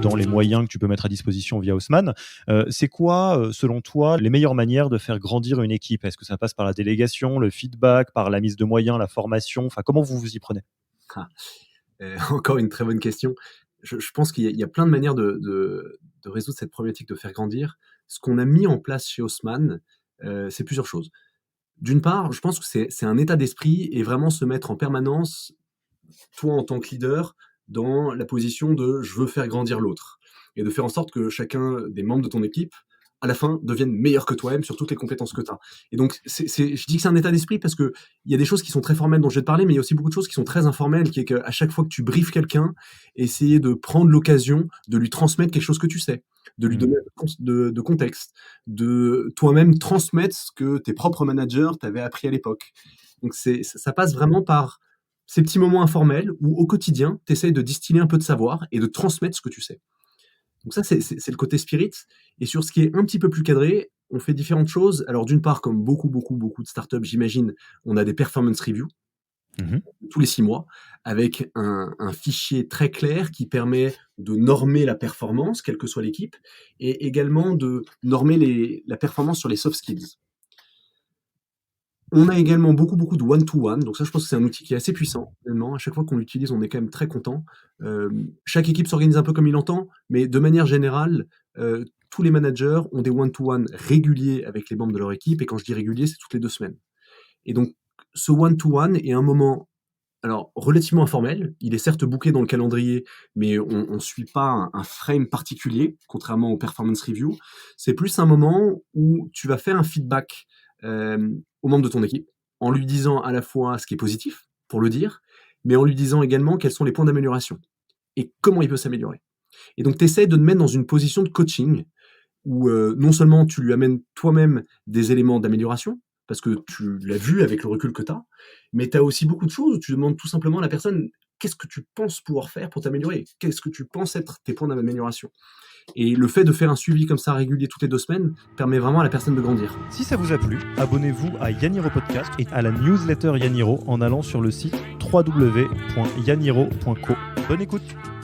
dans les moyens que tu peux mettre à disposition via Haussmann. C'est quoi, selon toi, les meilleures manières de faire grandir une équipe? Est-ce que ça passe par la délégation, le feedback, par la mise de moyens, la formation? Enfin, comment vous vous y prenez? Ah, encore une très bonne question. Je pense qu'il y a plein de manières de résoudre cette problématique de faire grandir. Ce qu'on a mis en place chez Haussmann, c'est plusieurs choses. D'une part, je pense que c'est un état d'esprit et vraiment se mettre en permanence, toi en tant que leader, dans la position de je veux faire grandir l'autre. Et de faire en sorte que chacun des membres de ton équipe, à la fin, devienne meilleur que toi-même sur toutes les compétences que tu as. Et donc, je dis que c'est un état d'esprit parce qu'il y a des choses qui sont très formelles dont je vais te parler, mais il y a aussi beaucoup de choses qui sont très informelles, qui est qu'à chaque fois que tu briefes quelqu'un, essayer de prendre l'occasion de lui transmettre quelque chose que tu sais, de lui donner de contexte, de toi-même transmettre ce que tes propres managers t'avaient appris à l'époque. Donc, ça passe vraiment par ces petits moments informels où au quotidien, tu essayes de distiller un peu de savoir et de transmettre ce que tu sais. Donc ça, c'est le côté spirit. Et sur ce qui est un petit peu plus cadré, on fait différentes choses. Alors d'une part, comme beaucoup de startups, j'imagine, on a des performance reviews Mmh. tous les 6 mois avec un fichier très clair qui permet de normer la performance, quelle que soit l'équipe, et également de normer la performance sur les soft skills. On a également beaucoup de one-to-one, donc ça, je pense que c'est un outil qui est assez puissant, finalement. À chaque fois qu'on l'utilise, on est quand même très content. Chaque équipe s'organise un peu comme il entend, mais de manière générale, tous les managers ont des one-to-one réguliers avec les membres de leur équipe, et quand je dis régulier, c'est toutes les 2 semaines. Et donc, ce one-to-one est un moment, alors, relativement informel. Il est certes booké dans le calendrier, mais on suit pas un frame particulier, contrairement aux performance review. C'est plus un moment où tu vas faire un feedback aux membres de ton équipe, en lui disant à la fois ce qui est positif, pour le dire, mais en lui disant également quels sont les points d'amélioration et comment il peut s'améliorer. Et donc, tu essaies de te mettre dans une position de coaching où non seulement tu lui amènes toi-même des éléments d'amélioration, parce que tu l'as vu avec le recul que tu as, mais tu as aussi beaucoup de choses où tu demandes tout simplement à la personne qu'est-ce que tu penses pouvoir faire pour t'améliorer, qu'est-ce que tu penses être tes points d'amélioration. Et le fait de faire un suivi comme ça régulier toutes les 2 semaines permet vraiment à la personne de grandir. Si ça vous a plu, abonnez-vous à Yaniro Podcast et à la newsletter Yaniro en allant sur le site www.yaniro.co. Bonne écoute!